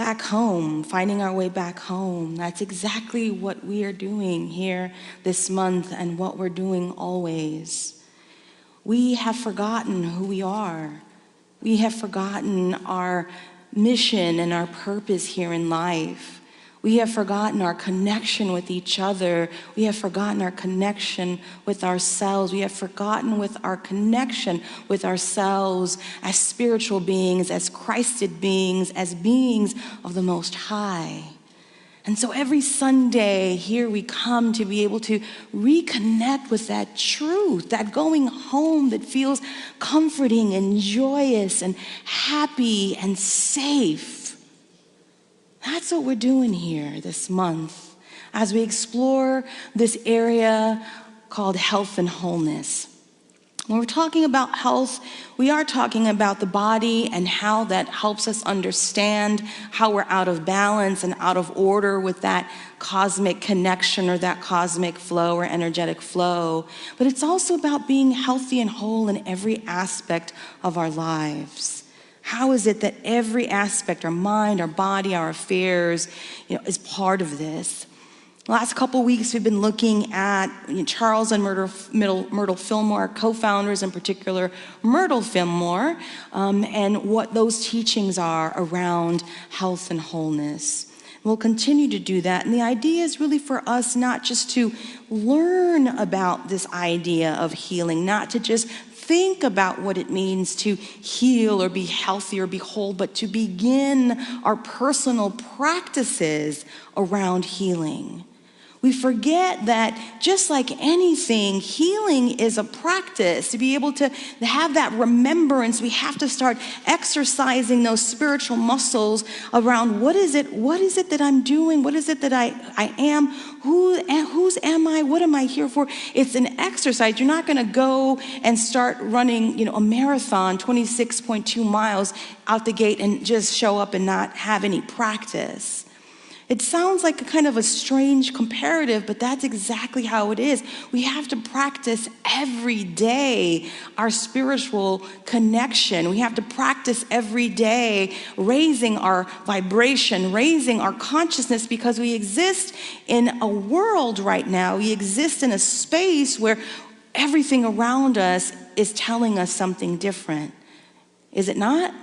back home, finding our way back home. That's exactly what we are doing here this month and what we're doing always. We have forgotten who we are. We have forgotten our mission and our purpose here in life. We have forgotten our connection with each other. We have forgotten our connection with ourselves. We have forgotten with our connection with ourselves as spiritual beings, as Christed beings, as beings of the Most High. And so every Sunday here we come to be able to reconnect with that truth, that going home that feels comforting and joyous and happy and safe. That's what we're doing here this month as we explore this area called health and wholeness. When we're talking about health, we are talking about the body and how that helps us understand how we're out of balance and out of order with that cosmic connection or that cosmic flow or energetic flow. But it's also about being healthy and whole in every aspect of our lives. How is it that every aspect, our mind, our body, our affairs, is part of this? The last couple weeks, we've been looking at Charles and Myrtle Fillmore, co-founders in particular, Myrtle Fillmore, and what those teachings are around health and wholeness. We'll continue to do that. And the idea is really for us not just to learn about this idea of healing, not to just think about what it means to heal or be healthy or be whole, but to begin our personal practices around healing. We forget that just like anything, healing is a practice. To be able to have that remembrance, we have to start exercising those spiritual muscles around what is it that I'm doing? What is it that I am? Whose am I? What am I here for? It's an exercise. You're not going to go and start running, a marathon, 26.2 miles out the gate and just show up and not have any practice. It sounds like a kind of a strange comparative, but that's exactly how it is. We have to practice every day our spiritual connection. We have to practice every day raising our vibration, raising our consciousness, because we exist in a world right now. We exist in a space where everything around us is telling us something different. Is it not?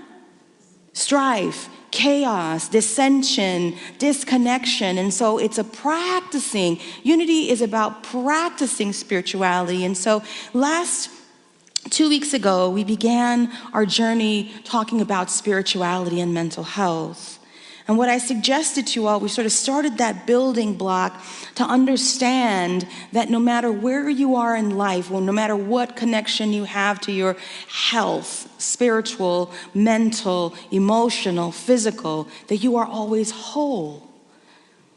Strife, chaos, dissension, disconnection. And so it's a practicing. Unity is about practicing spirituality. And so 2 weeks ago, we began our journey talking about spirituality and mental health. And what I suggested to you all, we sort of started that building block to understand that no matter where you are in life, or no matter what connection you have to your health, spiritual, mental, emotional, physical, that you are always whole.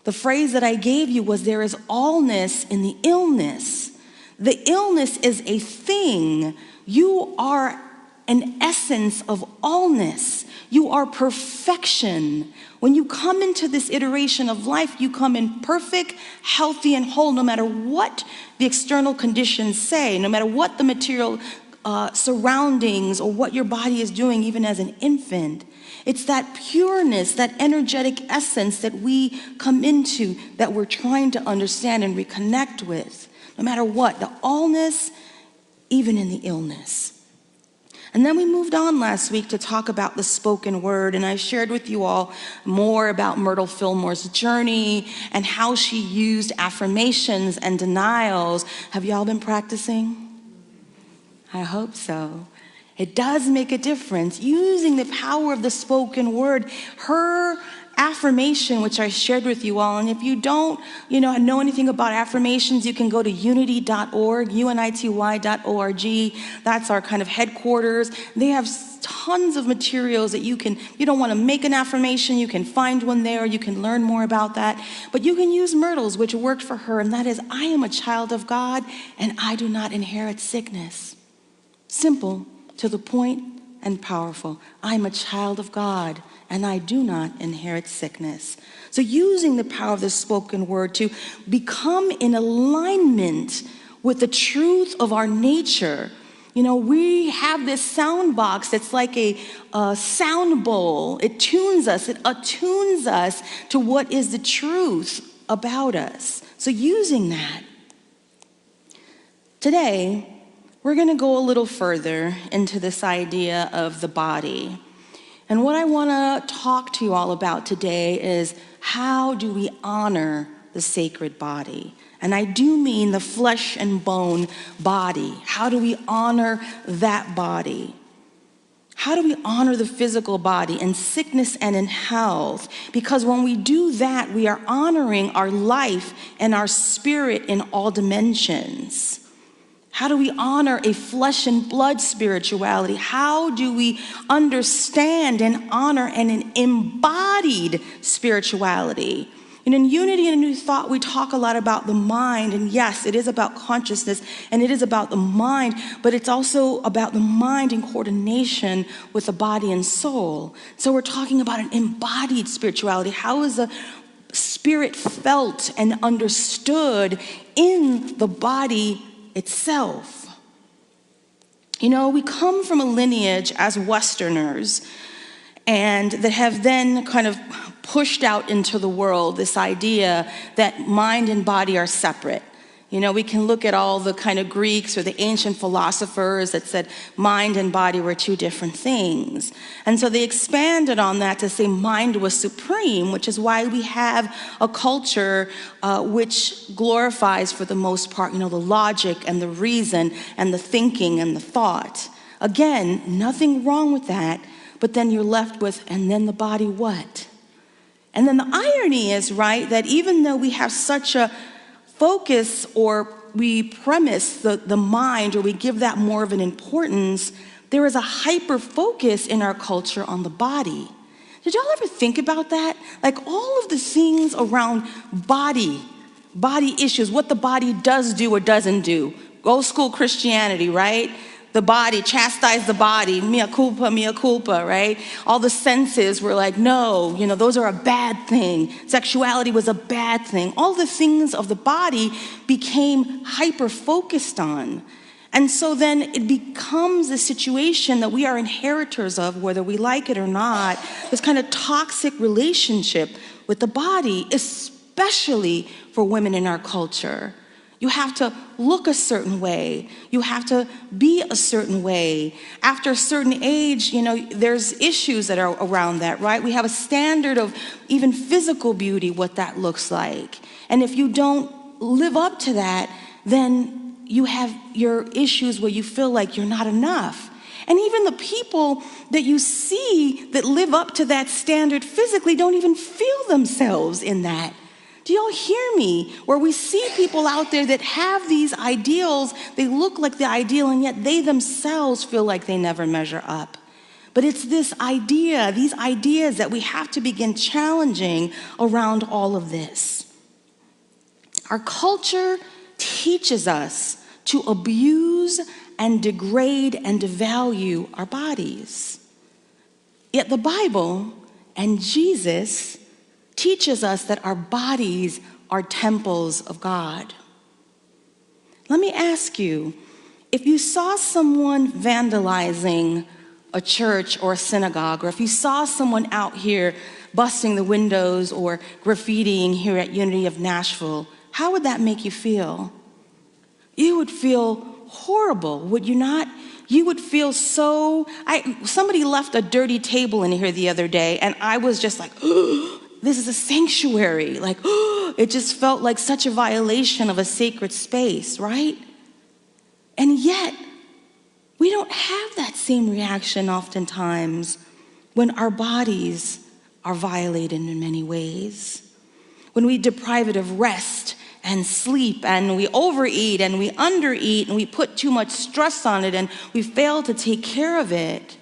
The phrase that I gave you was there is allness in the illness. The illness is a thing. You are an essence of allness. You are perfection. When you come into this iteration of life, you come in perfect, healthy, and whole, no matter what the external conditions say, no matter what the material surroundings or what your body is doing, even as an infant. It's that pureness, that energetic essence that we come into, that we're trying to understand and reconnect with, no matter what, the allness, even in the illness. And then we moved on last week to talk about the spoken word, and I shared with you all more about Myrtle Fillmore's journey and how she used affirmations and denials. Have y'all been practicing? I hope so. It does make a difference. Using the power of the spoken word, her affirmation, which I shared with you all, and if you don't, know anything about affirmations, you can go to unity.org, unity.org. That's our kind of headquarters. They have tons of materials that you don't want to make an affirmation, you can find one there, you can learn more about that. But you can use Myrtle's, which worked for her, and that is, I am a child of God, and I do not inherit sickness. Simple, to the point, and powerful. I'm a child of God, and I do not inherit sickness. So using the power of the spoken word to become in alignment with the truth of our nature, You know, we have this sound box that's like a sound bowl. It attunes us to what is the truth about us. So using that. Today, we're going to go a little further into this idea of the body. And what I want to talk to you all about today is how do we honor the sacred body? And I do mean the flesh and bone body. How do we honor that body? How do we honor the physical body in sickness and in health? Because when we do that, we are honoring our life and our spirit in all dimensions. How do we honor a flesh and blood spirituality? How do we understand and honor an embodied spirituality? And in Unity and a New Thought, we talk a lot about the mind. And yes, it is about consciousness and it is about the mind, but it's also about the mind in coordination with the body and soul. So we're talking about an embodied spirituality. How is the spirit felt and understood in the body itself? You know, we come from a lineage as Westerners and that have then kind of pushed out into the world this idea that mind and body are separate. You know, we can look at all the kind of Greeks or the ancient philosophers that said mind and body were two different things. And so they expanded on that to say mind was supreme, which is why we have a culture which glorifies, for the most part, you know, the logic and the reason and the thinking and the thought. Again, nothing wrong with that, but then you're left with, and then the body what? And then the irony is, right, that even though we have such a focus, or we premise the mind, or we give that more of an importance, there is a hyper focus in our culture on the body. Did y'all ever think about that? Like all of the things around body issues, what the body does do or doesn't do. Old school Christianity, right? The body, chastise the body, mea culpa, right? All the senses were like, no, you know, those are a bad thing. Sexuality was a bad thing. All the things of the body became hyper-focused on. And so then it becomes a situation that we are inheritors of, whether we like it or not, this kind of toxic relationship with the body, especially for women in our culture. You have to look a certain way. You have to be a certain way. After a certain age, you know, there's issues that are around that, right? We have a standard of even physical beauty, what that looks like. And if you don't live up to that, then you have your issues where you feel like you're not enough. And even the people that you see that live up to that standard physically don't even feel themselves in that. Do y'all hear me? Where we see people out there that have these ideals, they look like the ideal, and yet they themselves feel like they never measure up. But it's this idea, these ideas that we have to begin challenging around all of this. Our culture teaches us to abuse and degrade and devalue our bodies. Yet the Bible and Jesus teaches us that our bodies are temples of God. Let me ask you, if you saw someone vandalizing a church or a synagogue, or if you saw someone out here busting the windows or graffitiing here at Unity of Nashville, how would that make you feel? You would feel horrible, would you not? You would feel so... somebody left a dirty table in here the other day, and I was just like, this is a sanctuary. Like, it just felt like such a violation of a sacred space, right? And yet, we don't have that same reaction oftentimes when our bodies are violated in many ways. When we deprive it of rest and sleep, and we overeat and we undereat, and we put too much stress on it, and we fail to take care of it.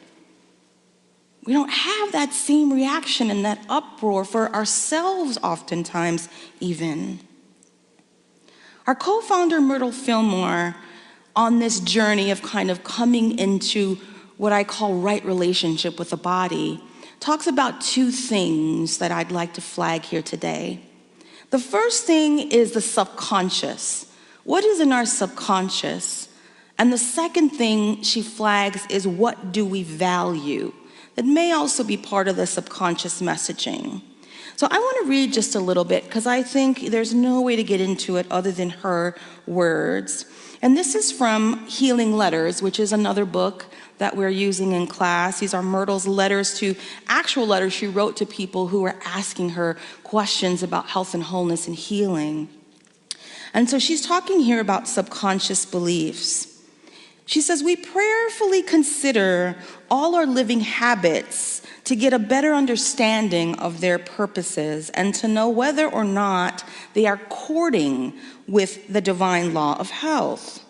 We don't have that same reaction and that uproar for ourselves oftentimes even. Our co-founder Myrtle Fillmore, on this journey of kind of coming into what I call right relationship with the body, talks about two things that I'd like to flag here today. The first thing is the subconscious. What is in our subconscious? And the second thing she flags is, what do we value? That may also be part of the subconscious messaging. So I want to read just a little bit because I think there's no way to get into it other than her words. And this is from Healing Letters, which is another book that we're using in class. These are Myrtle's actual letters she wrote to people who were asking her questions about health and wholeness and healing. And so she's talking here about subconscious beliefs. She says, we prayerfully consider all our living habits to get a better understanding of their purposes and to know whether or not they are according with the divine law of health.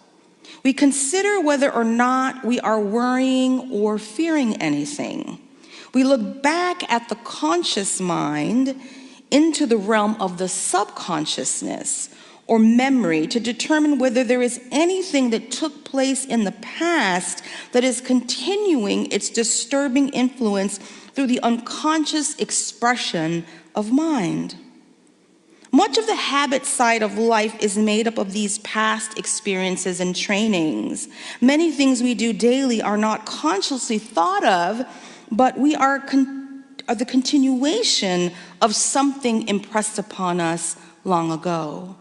We consider whether or not we are worrying or fearing anything. We look back at the conscious mind into the realm of the subconsciousness or memory to determine whether there is anything that took place in the past that is continuing its disturbing influence through the unconscious expression of mind. Much of the habit side of life is made up of these past experiences and trainings. Many things we do daily are not consciously thought of, but we are the continuation of something impressed upon us long ago.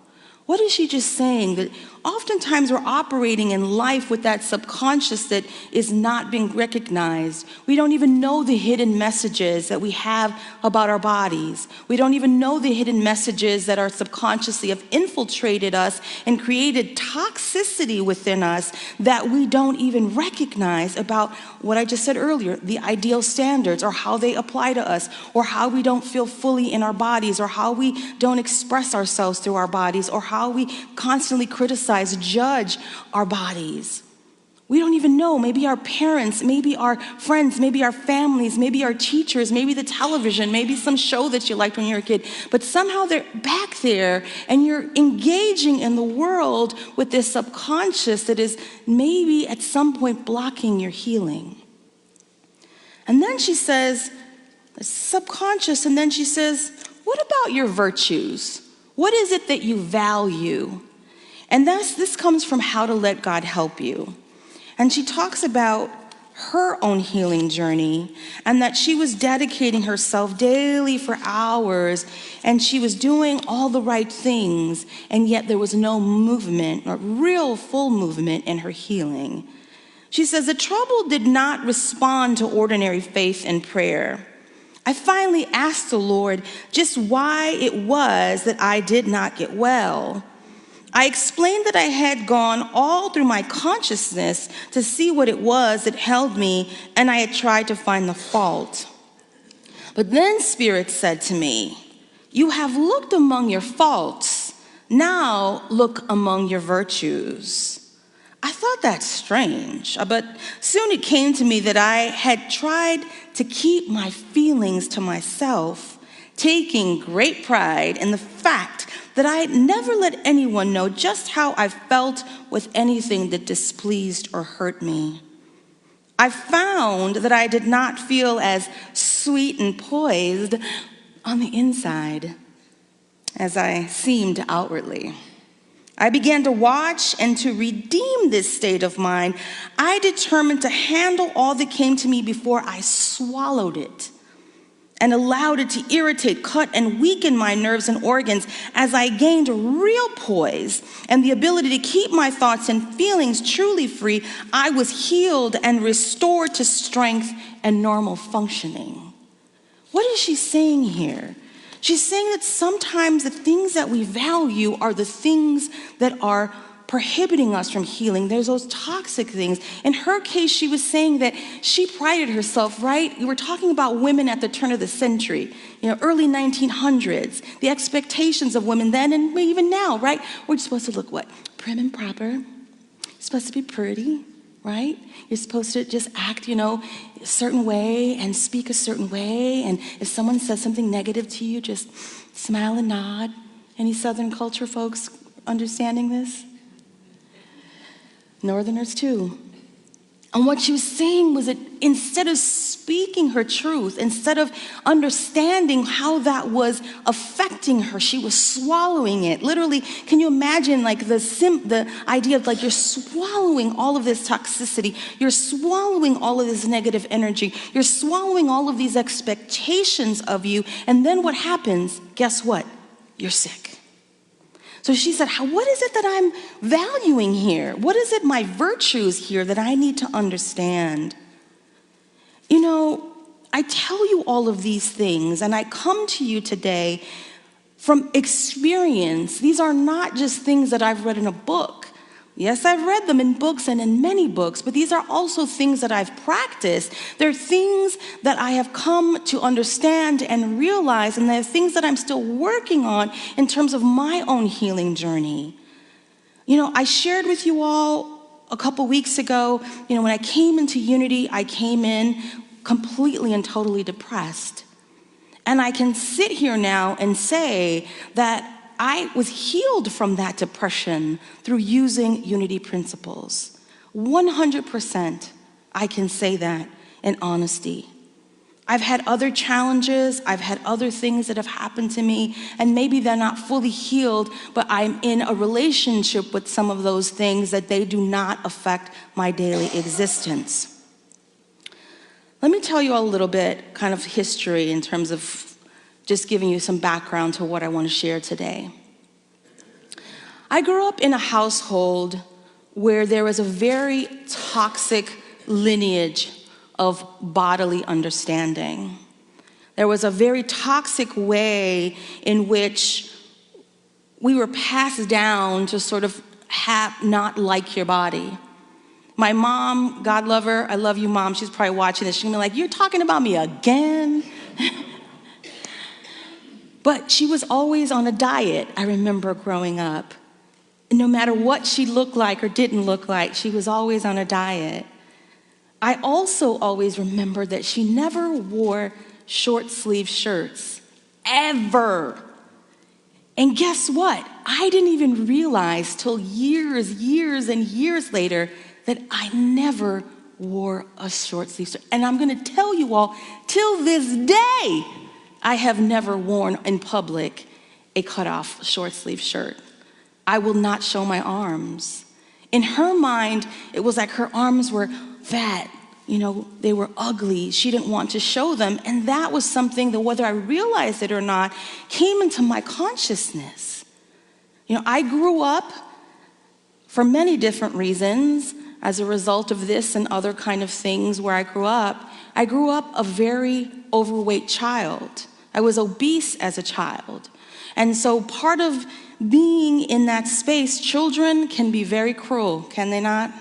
What is she just saying? That oftentimes we're operating in life with that subconscious that is not being recognized. We don't even know the hidden messages that we have about our bodies. We don't even know the hidden messages that are subconsciously have infiltrated us and created toxicity within us that we don't even recognize about what I just said earlier, the ideal standards, or how they apply to us, or how we don't feel fully in our bodies, or how we don't express ourselves through our bodies, or how we constantly criticize, judge our bodies. We don't even know. Maybe our parents, maybe our friends, maybe our families, maybe our teachers, maybe the television, maybe some show that you liked when you were a kid. But somehow they're back there and you're engaging in the world with this subconscious that is maybe at some point blocking your healing. And then she says, subconscious, and then she says, what about your virtues? What is it that you value? And this comes from How to Let God Help You. And she talks about her own healing journey and that she was dedicating herself daily for hours and she was doing all the right things, and yet there was no movement, or real full movement in her healing. She says, the trouble did not respond to ordinary faith and prayer. I finally asked the Lord just why it was that I did not get well. I explained that I had gone all through my consciousness to see what it was that held me, and I had tried to find the fault. But then Spirit said to me, you have looked among your faults, now look among your virtues. I thought that's strange, but soon it came to me that I had tried to keep my feelings to myself, taking great pride in the fact that I had never let anyone know just how I felt with anything that displeased or hurt me. I found that I did not feel as sweet and poised on the inside as I seemed outwardly. I began to watch, and to redeem this state of mind, I determined to handle all that came to me before I swallowed it and allowed it to irritate, cut, and weaken my nerves and organs. As I gained real poise and the ability to keep my thoughts and feelings truly free, I was healed and restored to strength and normal functioning. What is she saying here? She's saying that sometimes the things that we value are the things that are prohibiting us from healing. There's those toxic things. In her case, she was saying that she prided herself, right? We were talking about women at the turn of the century, early 1900s, the expectations of women then and even now, right? We're supposed to look what? Prim and proper. You're supposed to be pretty, right? You're supposed to just act, a certain way and speak a certain way. And if someone says something negative to you, just smile and nod. Any Southern culture folks understanding this? Northerners too. And what she was saying was that instead of speaking her truth, instead of understanding how that was affecting her, she was swallowing it. Literally, can you imagine like the idea of like you're swallowing all of this toxicity, you're swallowing all of this negative energy, you're swallowing all of these expectations of you, and then what happens? Guess what? You're sick. So she said, what is it that I'm valuing here? What is it, my virtues here, that I need to understand? You know, I tell you all of these things, and I come to you today from experience. These are not just things that I've read in a book. Yes, I've read them in books and in many books, but these are also things that I've practiced. They're things that I have come to understand and realize, and they're things that I'm still working on in terms of my own healing journey. You know, I shared with you all a couple weeks ago, you know, when I came into Unity, I came in completely and totally depressed. And I can sit here now and say that I was healed from that depression through using Unity principles. 100%, I can say that in honesty. I've had other challenges, I've had other things that have happened to me, and maybe they're not fully healed, but I'm in a relationship with some of those things that they do not affect my daily existence. Let me tell you a little bit kind of history in terms of just giving you some background to what I want to share today. I grew up in a household where there was a very toxic lineage of bodily understanding. There was a very toxic way in which we were passed down to sort of not like your body. My mom, God love her, I love you, Mom, she's probably watching this, she's gonna be like, you're talking about me again? But she was always on a diet, I remember growing up. No matter what she looked like or didn't look like, she was always on a diet. I also always remember that she never wore short sleeve shirts, ever. And guess what? I didn't even realize till years and years later that I never wore a short sleeve shirt. And I'm gonna tell you all, till this day, I have never worn in public a cut-off short sleeve shirt. I will not show my arms. In her mind, it was like her arms were fat, you know, they were ugly. She didn't want to show them. And that was something that, whether I realized it or not, came into my consciousness. You know, I grew up for many different reasons as a result of this and other kind of things where I grew up a very overweight child. I was obese as a child. And so part of being in that space, children can be very cruel, can they not?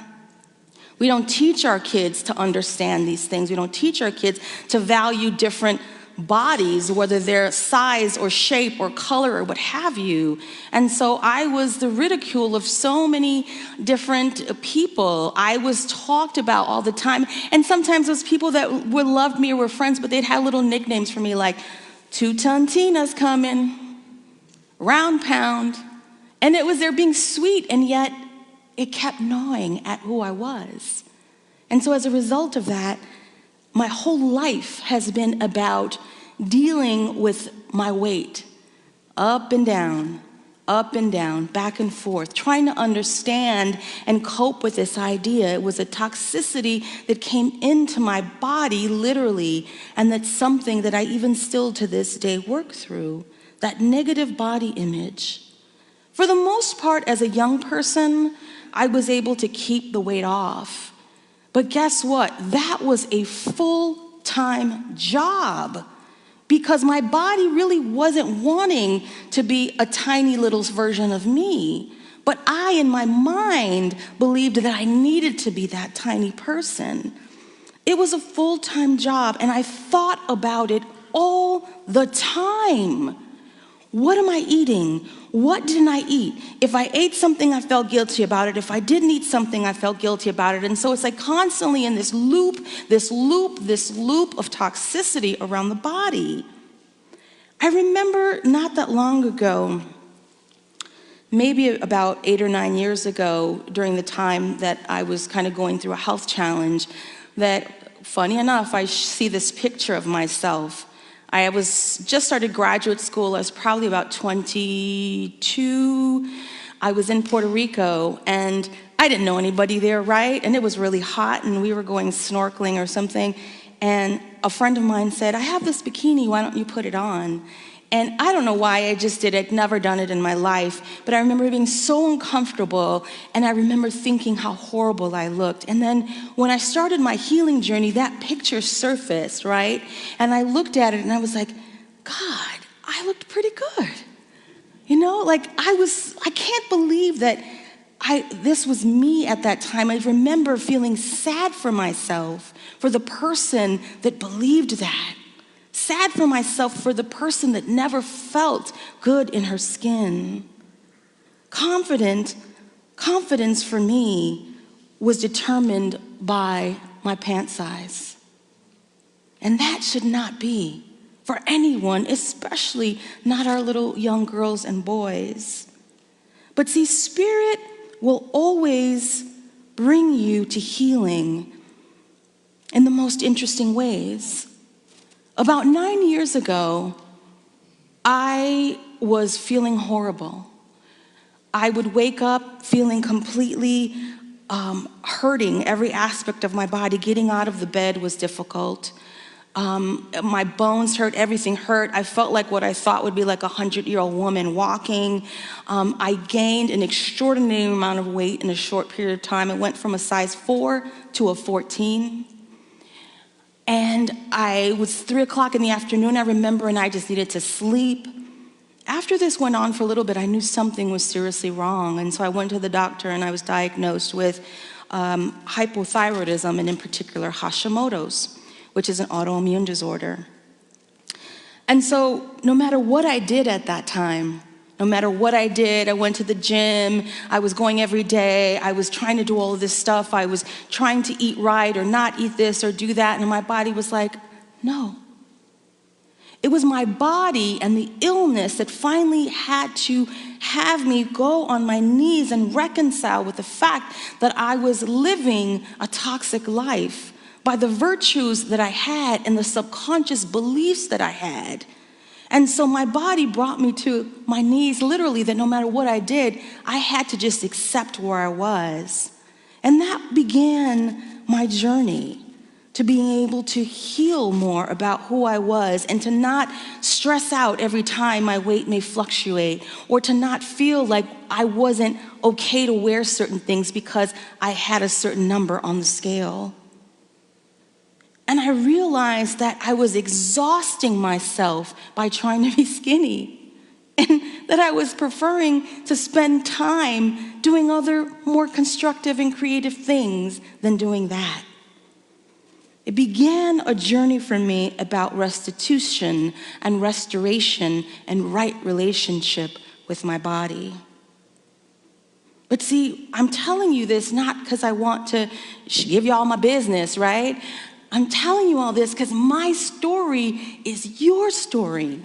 We don't teach our kids to understand these things. We don't teach our kids to value different bodies, whether they're size or shape or color or what have you. And so I was the ridicule of so many different people. I was talked about all the time. And sometimes those people that loved me or were friends, but they'd have little nicknames for me like, 2-ton Tina's coming, round pound. And it was, they're being sweet, and yet it kept gnawing at who I was. And so as a result of that, my whole life has been about dealing with my weight, up and down, back and forth, trying to understand and cope with this idea. It was a toxicity that came into my body, literally, and that's something that I even still to this day work through, that negative body image. For the most part, as a young person, I was able to keep the weight off. But guess what? That was a full-time job because my body really wasn't wanting to be a tiny little version of me. But I, in my mind, believed that I needed to be that tiny person. It was a full-time job, and I thought about it all the time. What am I eating? What didn't I eat? If I ate something, I felt guilty about it. If I didn't eat something, I felt guilty about it. And so it's like constantly in this loop of toxicity around the body. I remember not that long ago maybe about 8 or 9 years ago, during the time that I was kind of going through a health challenge, that, funny enough, I see this picture of myself. I was just started graduate school. I was probably about 22. I was in Puerto Rico, and I didn't know anybody there, right? And it was really hot, and we were going snorkeling or something. And a friend of mine said, I have this bikini, why don't you put it on? And I don't know why I just did it. I'd never done it in my life. But I remember being so uncomfortable, and I remember thinking how horrible I looked. And then when I started my healing journey, that picture surfaced, right? And I looked at it, and I was like, God, I looked pretty good. You know, like I can't believe that this was me at that time. I remember feeling sad for myself, for the person that believed that. Sad for myself for the person that never felt good in her skin. Confidence for me was determined by my pant size. And that should not be for anyone, especially not our little young girls and boys. But see, Spirit will always bring you to healing in the most interesting ways. About 9 years ago, I was feeling horrible. I would wake up feeling completely hurting every aspect of my body. Getting out of the bed was difficult. My bones hurt, everything hurt. I felt like what I thought would be like a 100-year-old woman walking. I gained an extraordinary amount of weight in a short period of time. It went from a size 4 to a 14. And it was 3 o'clock in the afternoon, I remember, and I just needed to sleep. After this went on for a little bit, I knew something was seriously wrong. And so I went to the doctor, and I was diagnosed with hypothyroidism, and in particular Hashimoto's, which is an autoimmune disorder. And so no matter what I did at that time, no matter what I did, I went to the gym, I was going every day, I was trying to do all of this stuff, I was trying to eat right or not eat this or do that, and my body was like, no. It was my body and the illness that finally had to have me go on my knees and reconcile with the fact that I was living a toxic life by the virtues that I had and the subconscious beliefs that I had. And so my body brought me to my knees, literally, that no matter what I did, I had to just accept where I was. And that began my journey to being able to heal more about who I was and to not stress out every time my weight may fluctuate, or to not feel like I wasn't okay to wear certain things because I had a certain number on the scale. And I realized that I was exhausting myself by trying to be skinny, and that I was preferring to spend time doing other more constructive and creative things than doing that. It began a journey for me about restitution and restoration and right relationship with my body. But see, I'm telling you this not because I want to give you all my business, right? I'm telling you all this because my story is your story.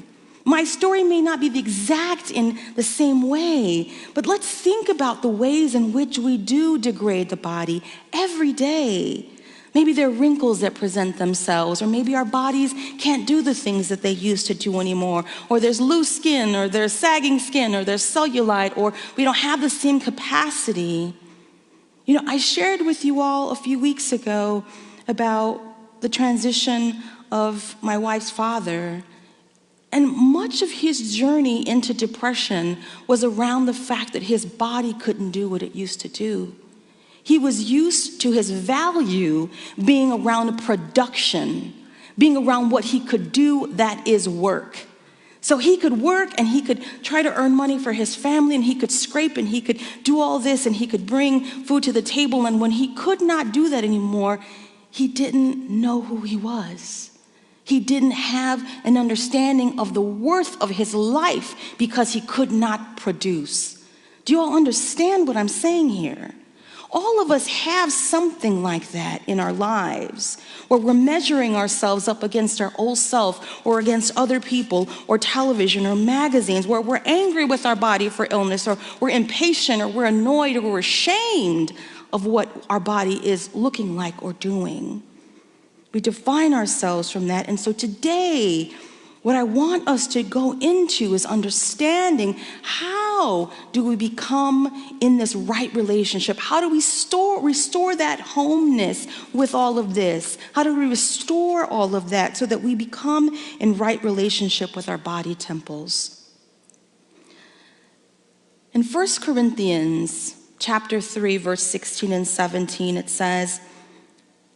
My story may not be the exact in the same way, but let's think about the ways in which we do degrade the body every day. Maybe there are wrinkles that present themselves, or maybe our bodies can't do the things that they used to do anymore, or there's loose skin, or there's sagging skin, or there's cellulite, or we don't have the same capacity. You know, I shared with you all a few weeks ago about the transition of my wife's father. And much of his journey into depression was around the fact that his body couldn't do what it used to do. He was used to his value being around production, being around what he could do, that is work. So he could work and he could try to earn money for his family, and he could scrape and he could do all this and he could bring food to the table. And when he could not do that anymore, he didn't know who he was. He didn't have an understanding of the worth of his life because he could not produce. Do you all understand what I'm saying here? All of us have something like that in our lives, where we're measuring ourselves up against our old self or against other people or television or magazines, where we're angry with our body for illness, or we're impatient, or we're annoyed, or we're ashamed of what our body is looking like or doing. We define ourselves from that. And so today, what I want us to go into is understanding, how do we become in this right relationship? How do we restore that homeness with all of this? How do we restore all of that so that we become in right relationship with our body temples? In 1 Corinthians chapter 3, verse 16 and 17, it says,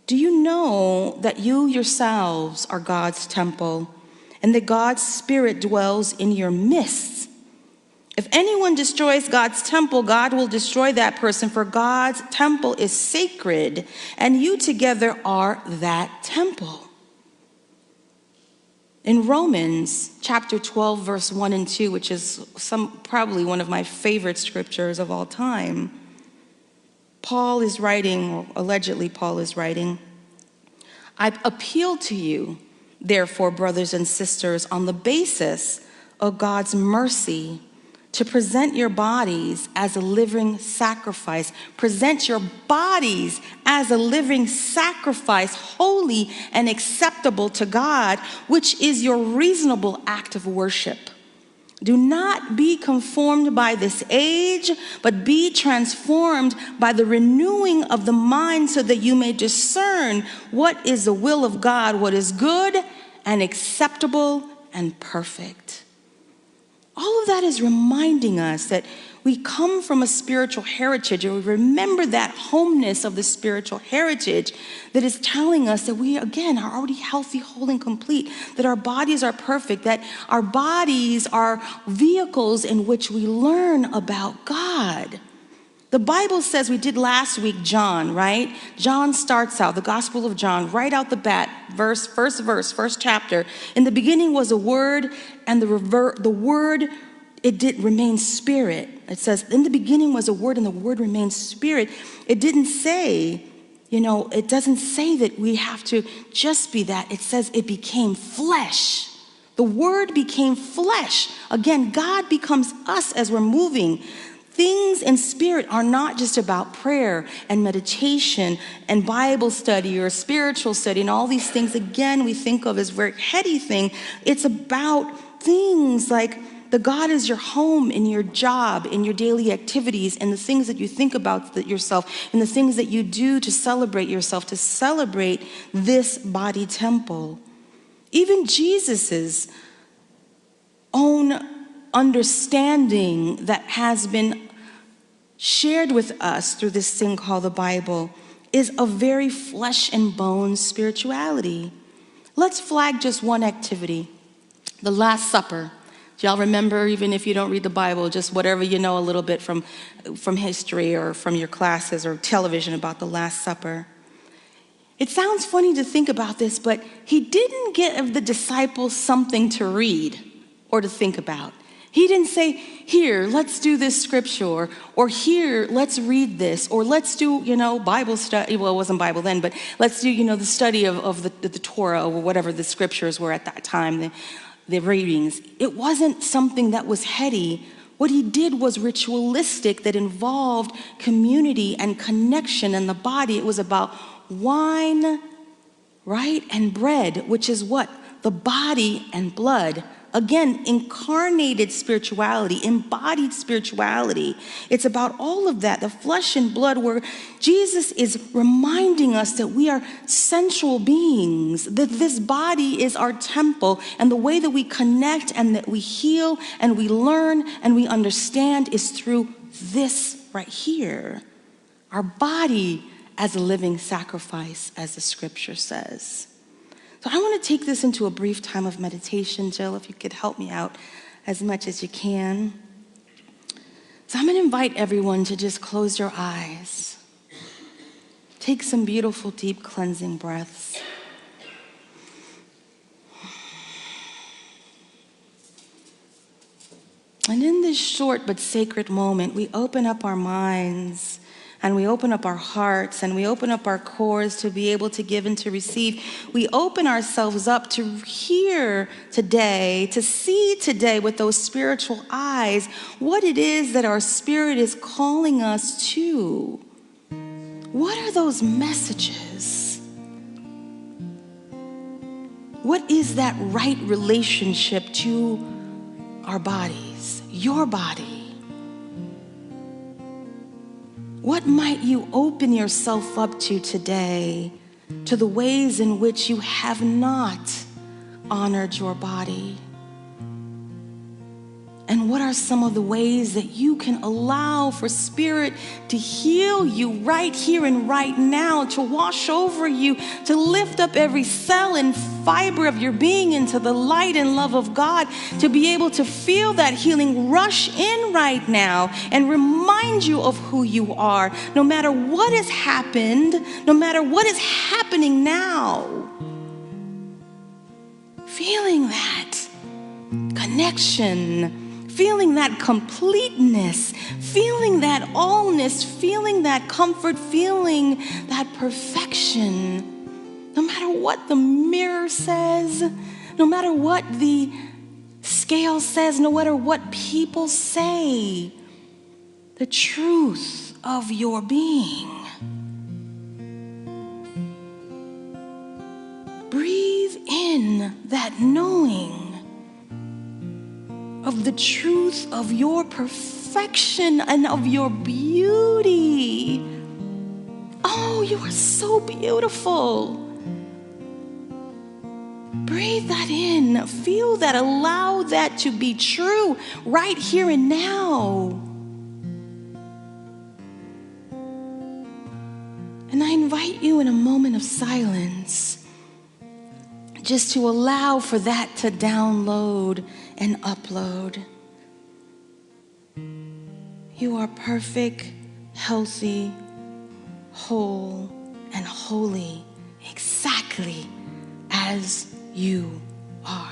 "Do you know that you yourselves are God's temple, and that God's Spirit dwells in your midst? If anyone destroys God's temple, God will destroy that person, for God's temple is sacred, and you together are that temple." In Romans chapter 12, verse 1 and 2, which is probably one of my favorite scriptures of all time, Paul is writing, or allegedly Paul is writing, "I appeal to you, therefore, brothers and sisters, on the basis of God's mercy, to present your bodies as a living sacrifice." Present your bodies as a living sacrifice, holy and acceptable to God, which is your reasonable act of worship. "Do not be conformed by this age, but be transformed by the renewing of the mind, so that you may discern what is the will of God, what is good and acceptable and perfect." All of that is reminding us that we come from a spiritual heritage, and we remember that homeness of the spiritual heritage that is telling us that we, again, are already healthy, whole, and complete, that our bodies are perfect, that our bodies are vehicles in which we learn about God. The Bible says, we did last week, John, right? John starts out, the Gospel of John, right out the bat, first chapter. "In the beginning was a word, and the word, it did remain spirit." It says, "In the beginning was a word, and the word remained spirit." It didn't say, it doesn't say that we have to just be that. It says it became flesh. The word became flesh. Again, God becomes us as we're moving. Things in spirit are not just about prayer and meditation and Bible study or spiritual study and all these things, again, we think of as very heady thing. It's about things like the God is your home, in your job, in your daily activities, and the things that you think about yourself, and the things that you do to celebrate yourself, to celebrate this body temple. Even Jesus's own understanding that has been shared with us through this thing called the Bible is a very flesh and bone spirituality. Let's flag just one activity, the Last Supper. Do y'all remember, even if you don't read the Bible, just whatever you know a little bit from history or from your classes or television about the Last Supper? It sounds funny to think about this, but he didn't give the disciples something to read or to think about. He didn't say, "Here, let's do this scripture," or "Here, let's read this," or "Let's do, Bible study." Well, it wasn't Bible then, but let's do, the study of the Torah, or whatever the scriptures were at that time, the readings. It wasn't something that was heady. What he did was ritualistic, that involved community and connection in the body. It was about wine, right, and bread, which is what? The body and blood. Again, incarnated spirituality, embodied spirituality. It's about all of that, the flesh and blood, where Jesus is reminding us that we are sensual beings, that this body is our temple, and the way that we connect and that we heal and we learn and we understand is through this right here. Our body as a living sacrifice, as the scripture says. So I want to take this into a brief time of meditation. Jill, if you could help me out as much as you can. So I'm going to invite everyone to just close your eyes. Take some beautiful, deep cleansing breaths. And in this short but sacred moment, we open up our minds and we open up our hearts and we open up our cores to be able to give and to receive, we open ourselves up to hear today, to see today with those spiritual eyes what it is that our spirit is calling us to. What are those messages? What is that right relationship to our bodies, your body? What might you open yourself up to today, to the ways in which you have not honored your body? And what are some of the ways that you can allow for Spirit to heal you right here and right now, to wash over you, to lift up every cell and fiber of your being into the light and love of God, to be able to feel that healing rush in right now and remind you of who you are, no matter what has happened, no matter what is happening now. Feeling that connection, feeling that completeness, feeling that allness, feeling that comfort, feeling that perfection. No matter what the mirror says, no matter what the scale says, no matter what people say, the truth of your being. Breathe in that knowing of the truth of your perfection and of your beauty. Oh, you are so beautiful. Breathe that in. Feel that. Allow that to be true right here and now. And I invite you in a moment of silence just to allow for that to download and upload. You are perfect, healthy, whole, and holy exactly as you are.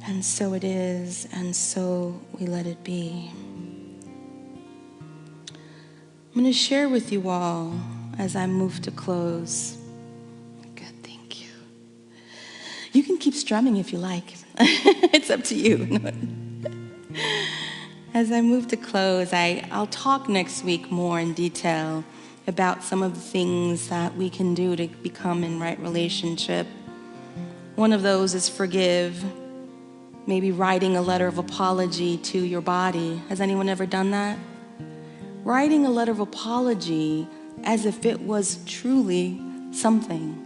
And so it is, and so we let it be. I'm going to share with you all as I move to close. Good, thank you. You can keep strumming if you like. It's up to you. As I move to close, I'll talk next week more in detail about some of the things that we can do to become in right relationship. One of those is forgive. Maybe writing a letter of apology to your body. Has anyone ever done that? Writing a letter of apology as if it was truly something.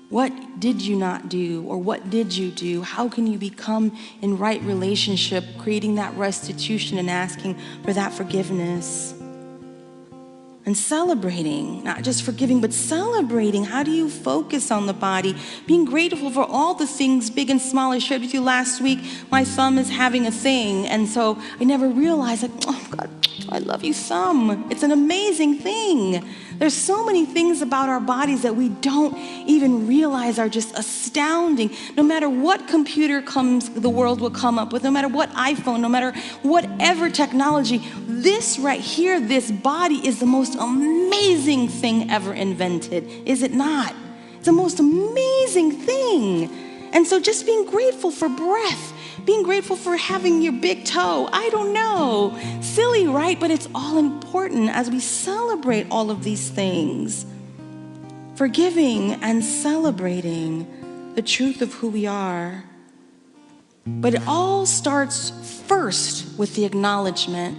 What did you not do, or what did you do? How can you become in right relationship, creating that restitution and asking for that forgiveness? And celebrating, not just forgiving, but celebrating. How do you focus on the body? Being grateful for all the things, big and small. I shared with you last week, my thumb is having a thing. And so I never realized, like, oh God, I love you, thumb. It's an amazing thing. There's so many things about our bodies that we don't even realize are just astounding. No matter what computer the world will come up with, no matter what iPhone, no matter whatever technology, this right here, this body is the most amazing thing ever invented. Is it not? It's the most amazing thing. And so just being grateful for breath, being grateful for having your big toe. I don't know. Silly, right? But it's all important as we celebrate all of these things. Forgiving and celebrating the truth of who we are. But it all starts first with the acknowledgement.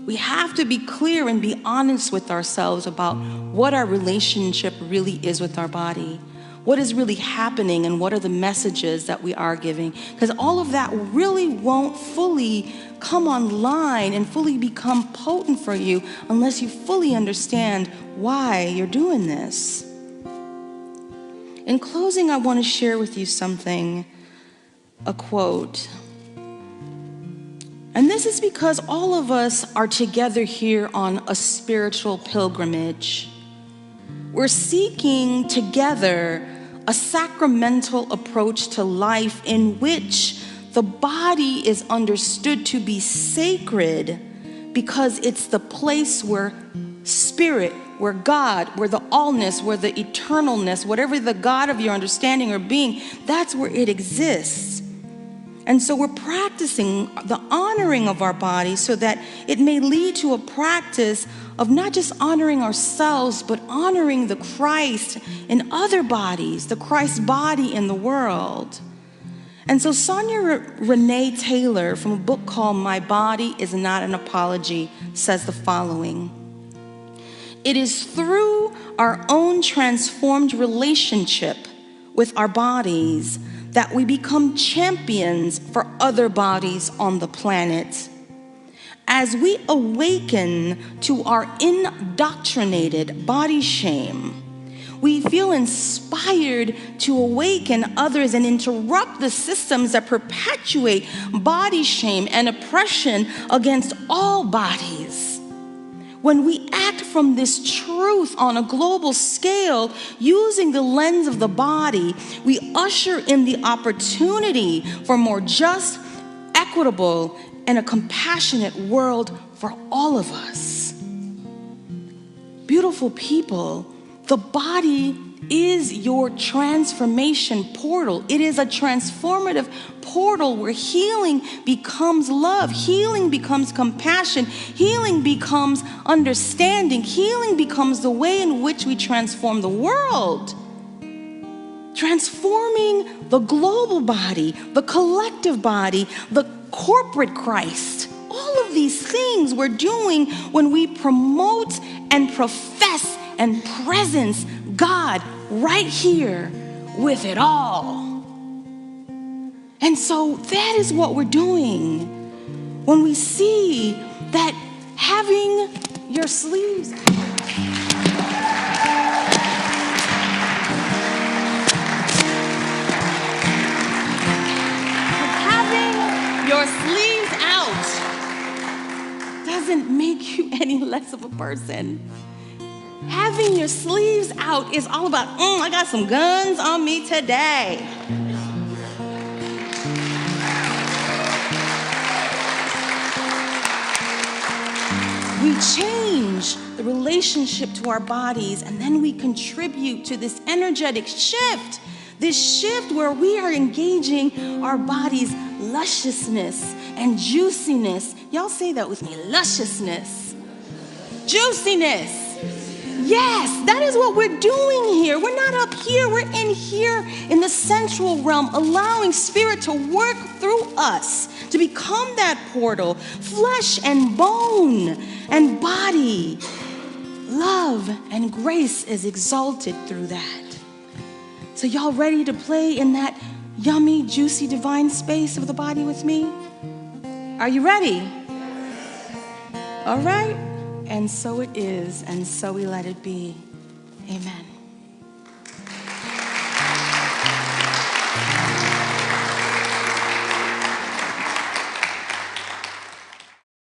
We have to be clear and be honest with ourselves about what our relationship really is with our body. What is really happening and what are the messages that we are giving? Because all of that really won't fully come online and fully become potent for you unless you fully understand why you're doing this. In closing, I want to share with you something, a quote. And this is because all of us are together here on a spiritual pilgrimage. We're seeking together a sacramental approach to life in which the body is understood to be sacred because it's the place where spirit, where God, where the allness, where the eternalness, whatever the God of your understanding or being, that's where it exists. And so we're practicing the honoring of our body so that it may lead to a practice of not just honoring ourselves, but honoring the Christ in other bodies, the Christ body in the world. And so Sonia Renee Taylor, from a book called My Body Is Not an Apology, says the following: "It is through our own transformed relationship with our bodies that we become champions for other bodies on the planet. As we awaken to our indoctrinated body shame, we feel inspired to awaken others and interrupt the systems that perpetuate body shame and oppression against all bodies. When we act from this truth on a global scale, using the lens of the body, we usher in the opportunity for more just, equitable, and a compassionate world for all of us." Beautiful people, the body is your transformation portal. It is a transformative portal where healing becomes love, healing becomes compassion, healing becomes understanding, healing becomes the way in which we transform the world. Transforming the global body, the collective body, the corporate Christ. All of these things we're doing when we promote and profess and presence God right here with it all. And so that is what we're doing when we see that having your sleeves out doesn't make you any less of a person. Having your sleeves out is all about, I got some guns on me today. We change the relationship to our bodies, and then we contribute to this energetic shift. This shift where we are engaging our body's lusciousness and juiciness. Y'all say that with me, lusciousness, juiciness. Yes, that is what we're doing here. We're not up here, we're in here in the sensual realm, allowing spirit to work through us to become that portal, flesh and bone and body. Love and grace is exalted through that. So y'all ready to play in that yummy, juicy, divine space of the body with me? Are you ready? All right. And so it is, and so we let it be. Amen.